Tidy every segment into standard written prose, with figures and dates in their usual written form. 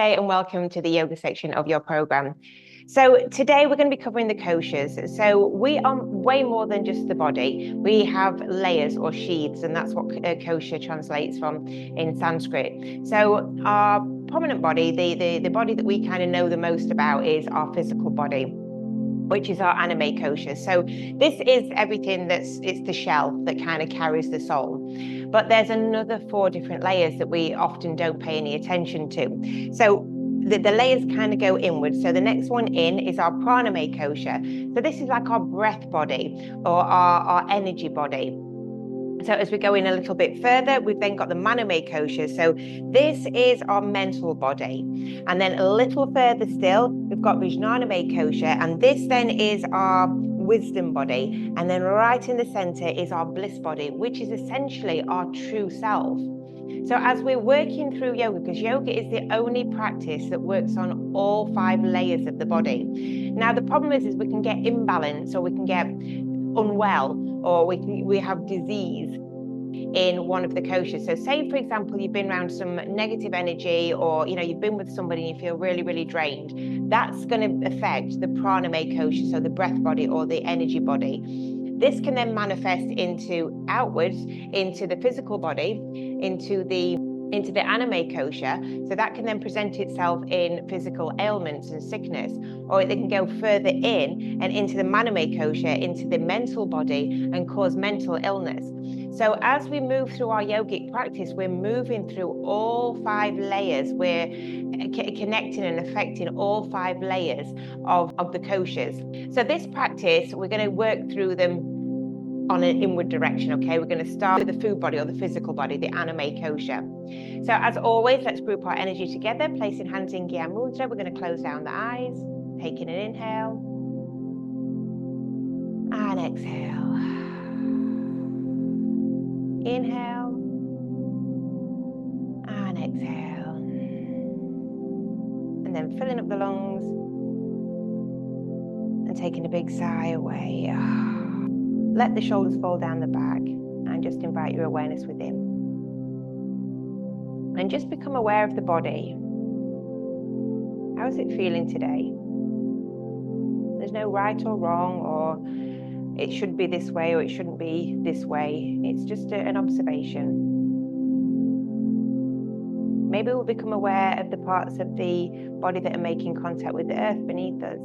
Namaste and welcome to the yoga section of your program. So today we're going to be covering the koshas. So we are way more than just the body. We have layers or sheaths, and that's what kosha translates from in Sanskrit. So our prominent body, the body that we kind of know the most about, is our physical body, which is our Annamaya Kosha. So this is everything it's the shell that kind of carries the soul. But there's another 4 different layers that we often don't pay any attention to. So the layers kind of go inwards. So the next one in is our Pranamaya Kosha. So this is like our breath body or our energy body. So as we go in a little bit further, we've then got the Manomaya Kosha. So this is our mental body. And then a little further still, we've got Vijnanamaya Kosha. And this then is our wisdom body. And then right in the center is our bliss body, which is essentially our true self. So as we're working through yoga, because yoga is the only practice that works on all 5 layers of the body. Now, the problem is we can get imbalanced, or we can get unwell, or we have disease in one of the koshas. So say, for example, you've been around some negative energy, or you've been with somebody and you feel really, really drained. That's going to affect the Pranamaya Kosha, so the breath body or the energy body. This can then manifest into outwards, into the physical body, into the Annamaya Kosha. So that can then present itself in physical ailments and sickness, or it can go further in and into the Manomaya Kosha, into the mental body, and cause mental illness. So as we move through our yogic practice, we're moving through all 5 layers. We're connecting and affecting all 5 layers of the koshas. So this practice, we're going to work through them on an inward direction, okay? We're going to start with the food body or the physical body, the Annamaya Kosha. So as always, let's group our energy together, placing hands in Gyan Mudra. We're going to close down the eyes, taking an inhale and exhale. Inhale and exhale. And then filling up the lungs and taking a big sigh away. Let the shoulders fall down the back and just invite your awareness within. And just become aware of the body. How is it feeling today? There's no right or wrong, or it should be this way or it shouldn't be this way. It's just an observation. Maybe we'll become aware of the parts of the body that are making contact with the earth beneath us.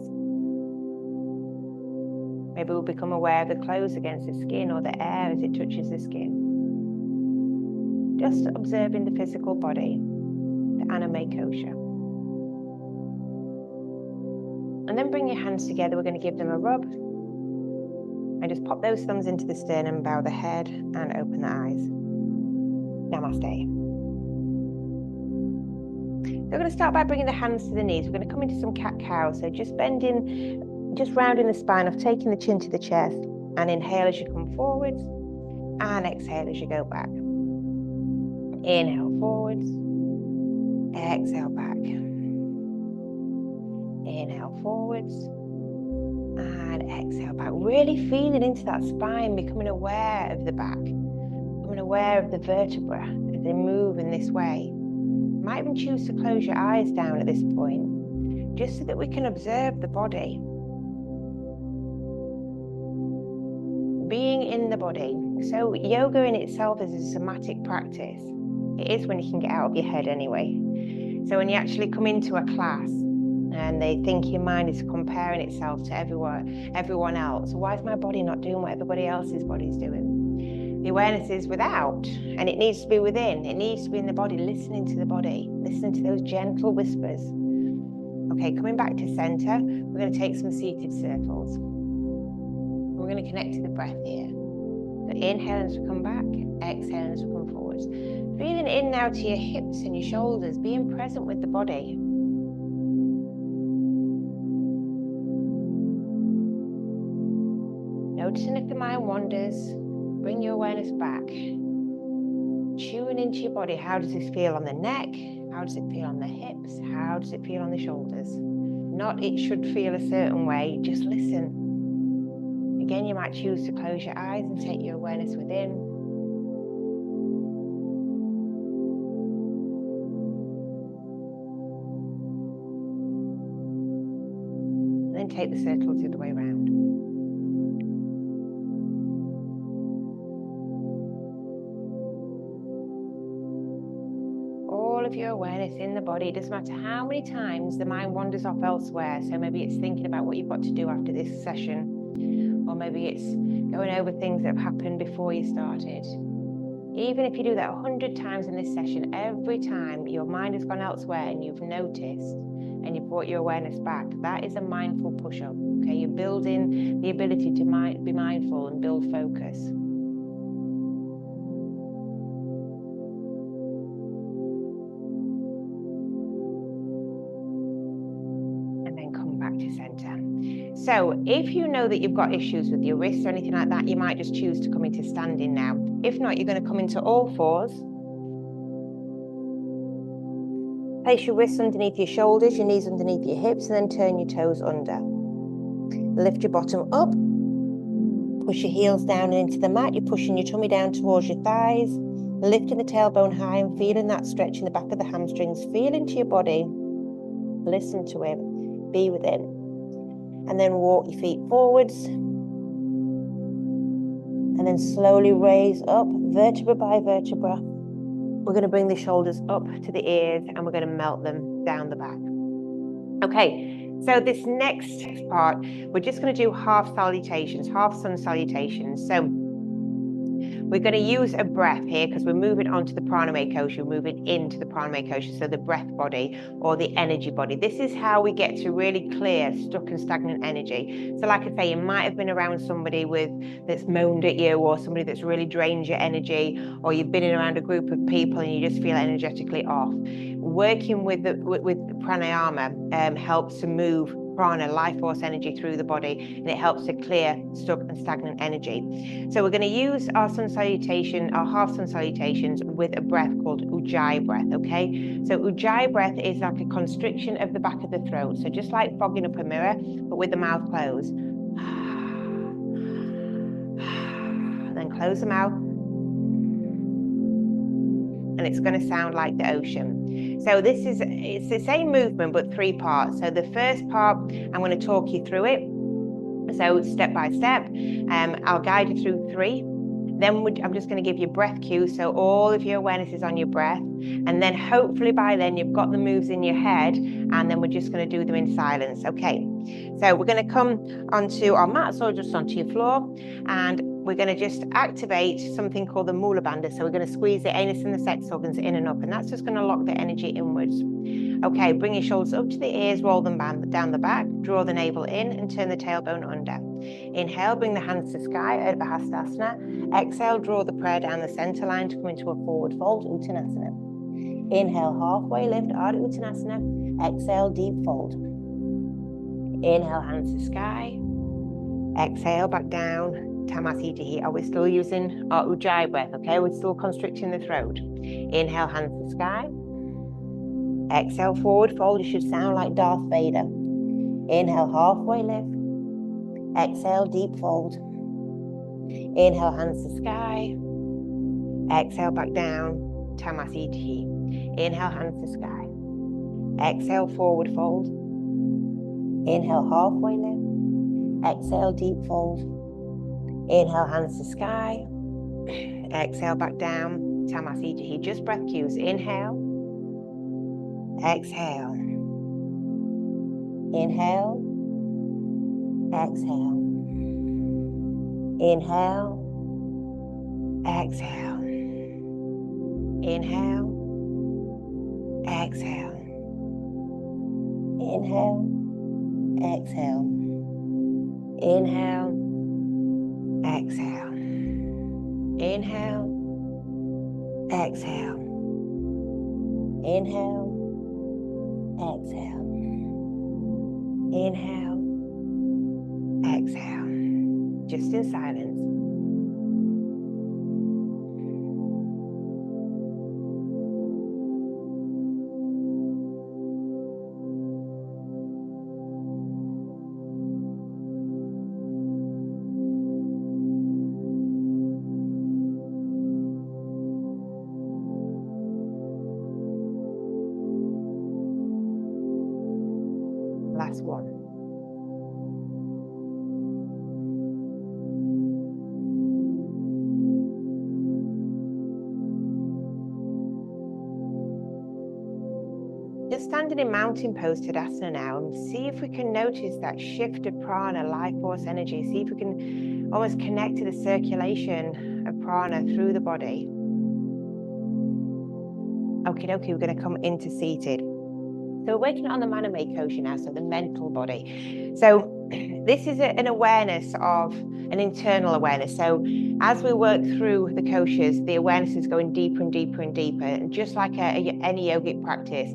Maybe we'll become aware of the clothes against the skin, or the air as it touches the skin. Just observing the physical body, the Annamaya Kosha. And then bring your hands together. We're going to give them a rub. And just pop those thumbs into the sternum, bow the head, and open the eyes. Namaste. So we're going to start by bringing the hands to the knees. We're going to come into some cat-cow. So just bending, just rounding the spine, of taking the chin to the chest, and inhale as you come forwards, and exhale as you go back. Inhale forwards, exhale back. Inhale forwards, and exhale back. Really feeling into that spine, becoming aware of the back, becoming aware of the vertebra as they move in this way. You might even choose to close your eyes down at this point, just so that we can observe the body. Being in the body. So yoga in itself is a somatic practice. It is when you can get out of your head anyway. So when you actually come into a class and they think your mind is comparing itself to everyone else. Why is my body not doing what everybody else's body's doing? The awareness is without, and it needs to be within. It needs to be in the body, listening to the body, listening to those gentle whispers. Okay, coming back to center, we're going to take some seated circles. We're going to connect to the breath here. So inhale as we come back, exhale as we come forwards. Feeling in now to your hips and your shoulders, being present with the body. Noticing if the mind wanders, bring your awareness back. Tuning into your body. How does this feel on the neck? How does it feel on the hips? How does it feel on the shoulders? Not it should feel a certain way, just listen. Again, you might choose to close your eyes and take your awareness within. take the circles the other way around. All of your awareness in the body. It doesn't matter how many times the mind wanders off elsewhere. So maybe it's thinking about what you've got to do after this session, or maybe it's going over things that have happened before you started. Even if you do that 100 times in this session, every time your mind has gone elsewhere and you've noticed and you've brought your awareness back, that is a mindful push-up. Okay, you're building the ability to be mindful and build focus. And then come back to center. So if you know that you've got issues with your wrists or anything like that, you might just choose to come into standing now. If not, you're going to come into all fours. Place your wrists underneath your shoulders, your knees underneath your hips, and then turn your toes under. Lift your bottom up. Push your heels down and into the mat. You're pushing your tummy down towards your thighs. Lifting the tailbone high and feeling that stretch in the back of the hamstrings. Feel into your body. Listen to it. Be with it. And then walk your feet forwards. And then slowly raise up, vertebra by vertebra. We're going to bring the shoulders up to the ears and we're going to melt them down the back. Okay, so this next part, we're just going to do half salutations, half sun salutations. So we're going to use a breath here because we're moving on to the Pranamaya Kosha, we're moving into the Pranamaya Kosha, so the breath body or the energy body. This is how we get to really clear stuck and stagnant energy. So like I say, you might have been around somebody that's moaned at you, or somebody that's really drained your energy, or you've been around a group of people and you just feel energetically off. Working with pranayama helps to move prana, life force energy through the body, and it helps to clear stuck and stagnant energy. So we're going to use our sun salutation, our half sun salutations, with a breath called Ujjayi breath, okay? So Ujjayi breath is like a constriction of the back of the throat. So just like fogging up a mirror, but with the mouth closed. Then close the mouth. And it's going to sound like the ocean. So it's the same movement, but 3 parts. So the first part, I'm going to talk you through it. So step by step, I'll guide you through 3. Then I'm just going to give you breath cues. So all of your awareness is on your breath. And then hopefully by then you've got the moves in your head, and then we're just going to do them in silence. Okay. So we're going to come onto our mats or just onto your floor, and we're going to just activate something called the Mula Bandha. So we're going to squeeze the anus and the sex organs in and up, and that's just going to lock the energy inwards. Okay, bring your shoulders up to the ears, roll them down the back, draw the navel in and turn the tailbone under. Inhale, bring the hands to sky, Urdhva Hastasana. Exhale, draw the prayer down the center line to come into a forward fold, Uttanasana. Inhale, halfway lift, Ardha Uttanasana. Exhale, deep fold. Inhale, hands to sky. Exhale, back down, Tamasita. We're still using our Ujjayi breath, okay? We're still constricting the throat. Inhale, hands to sky. Exhale, forward fold. You should sound like Darth Vader. Inhale, halfway lift. Exhale, deep fold. Inhale, hands to sky. Exhale, back down, Tamasita. Inhale, hands to sky. Exhale, forward fold. Inhale, halfway lift. Exhale, deep fold. Inhale, hands to sky. Exhale, back down, Tamasita. Just breath cues. Inhale. Exhale. Inhale. Exhale. Inhale. Exhale. Inhale. Exhale. Inhale. Exhale. Inhale. Exhale. Inhale. Exhale. Inhale. Exhale. Inhale. Exhale. Just in silence. Last one. standing in mountain pose Tadasana now, and see if we can notice that shift of prana, life force energy. See if we can almost connect to the circulation of prana through the body. Okie dokie, we're going to come into seated. So we're working on the Manomaya Kosha now, so the mental body. So this is an awareness of an internal awareness. So as we work through the koshas, the awareness is going deeper and deeper and deeper. And just like any yogic practice,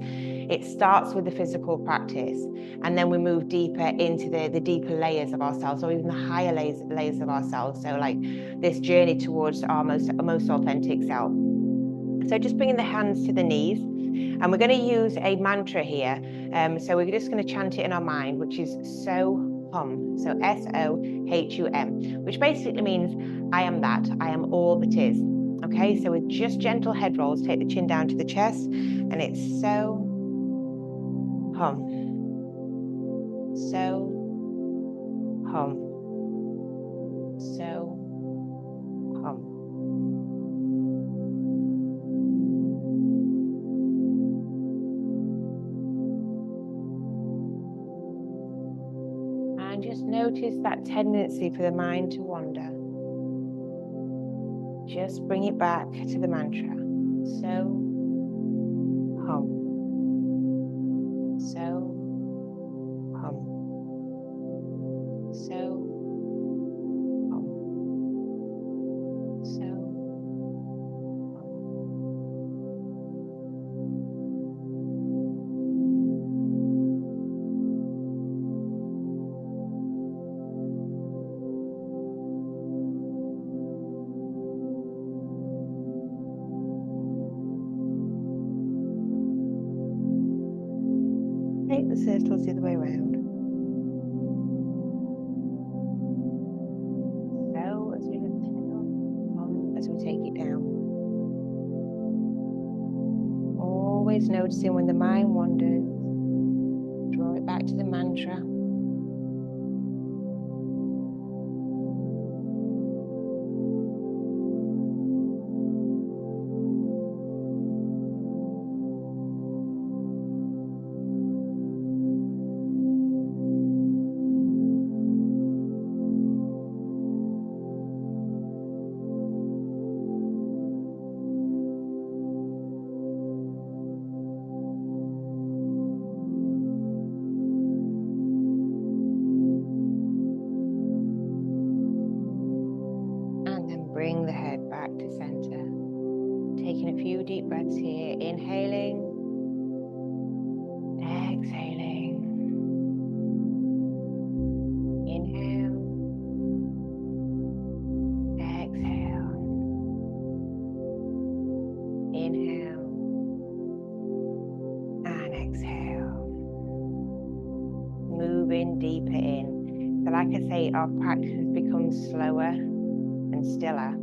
it starts with the physical practice, and then we move deeper into the deeper layers of ourselves, or even the higher layers of ourselves. So like this journey towards our most authentic self. So just bringing the hands to the knees. And we're going to use a mantra here. So we're just going to chant it in our mind, which is so hum. So SOHUM, which basically means I am that. I am all that is. Okay, so with just gentle head rolls, take the chin down to the chest, and it's so hum. So hum. So hum. And just notice that tendency for the mind to wander. Just bring it back to the mantra. So hum. So hum. So hum. So take the circles the other way around. So as we lift it up, as we take it down. Always noticing when the mind wanders, draw it back to the mantra. Bring the head back to center. Taking a few deep breaths here. Inhaling. Exhaling. Inhale. Exhale. Inhale. And exhale. Moving deeper in. So like I say, our practice has become slower and stiller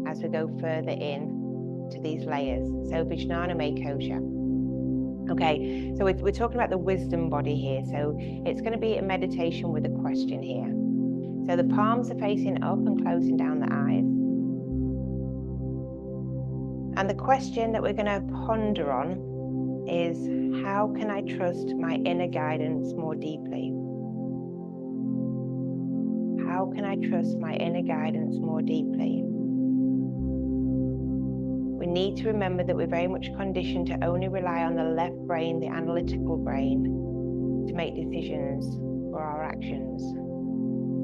as we go further in to these layers. So Vijnanamaya Kosha. Okay, so we're talking about the wisdom body here. So it's going to be a meditation with a question here. So the palms are facing up and closing down the eyes. And the question that we're going to ponder on is, how can I trust my inner guidance more deeply? How can I trust my inner guidance more deeply? We need to remember that we're very much conditioned to only rely on the left brain, the analytical brain, to make decisions for our actions.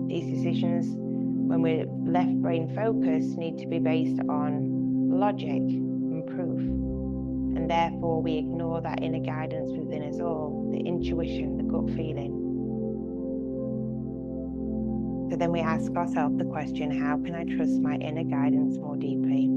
These decisions, when we're left brain focused, need to be based on logic and proof. And therefore we ignore that inner guidance within us all, the intuition, the gut feeling. So then we ask ourselves the question, how can I trust my inner guidance more deeply?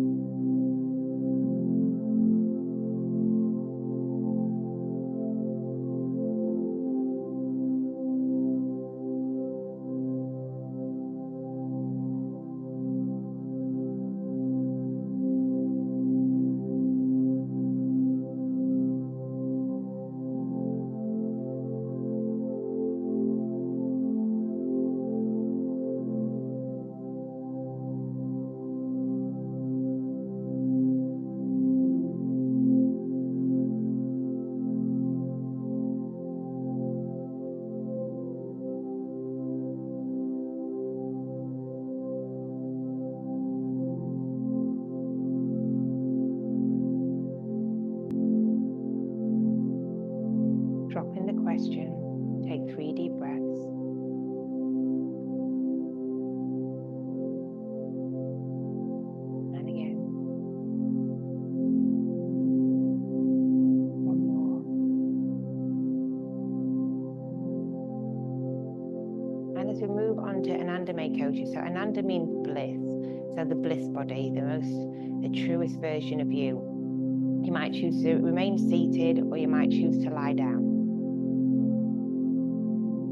Annamaya Kosha. So Ananda means bliss. So the bliss body, the truest version of you. You might choose to remain seated, or you might choose to lie down.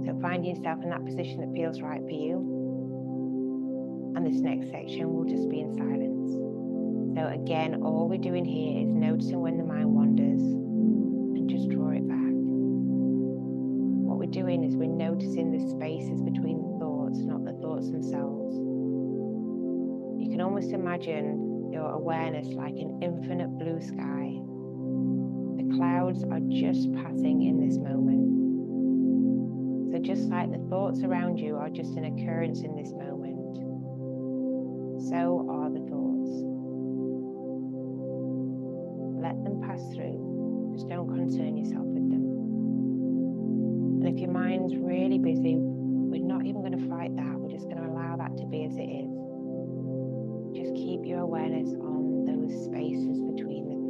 So find yourself in that position that feels right for you. And this next section will just be in silence. So again, all we're doing here is noticing when the mind wanders and just draw it back. What we're doing is we're noticing the spaces between the thoughts, not the thoughts themselves. You can almost imagine your awareness like an infinite blue sky. The clouds are just passing in this moment. So just like the thoughts around you are just an occurrence in this moment, so are the thoughts. Let them pass through. Just don't concern yourself with them. And if your mind's really busy, we're not even going to fight that. We're just going to allow that to be as it is. Just keep your awareness on those spaces between the thoughts.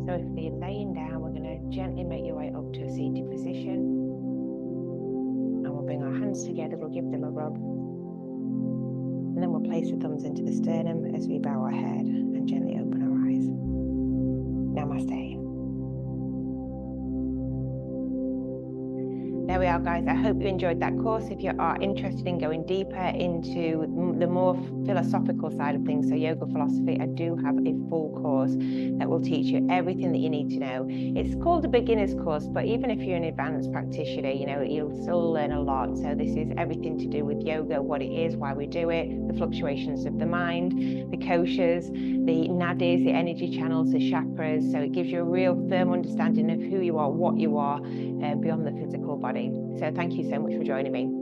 So if you're laying down, we're going to gently make your way up to a seated position. And we'll bring our hands together, we'll give them a rub. And then we'll place the thumbs into the sternum as we bow our head and gently open our eyes. Namaste. There we are, guys. I hope you enjoyed that course. If you are interested in going deeper into the more philosophical side of things, so yoga philosophy, I do have a full course that will teach you everything that you need to know. It's called a beginner's course, but even if you're an advanced practitioner, you'll still learn a lot. So this is everything to do with yoga, what it is, why we do it, the fluctuations of the mind, the koshas, the nadis, the energy channels, the chakras. So it gives you a real firm understanding of who you are, what you are, beyond the physical body. So thank you so much for joining me.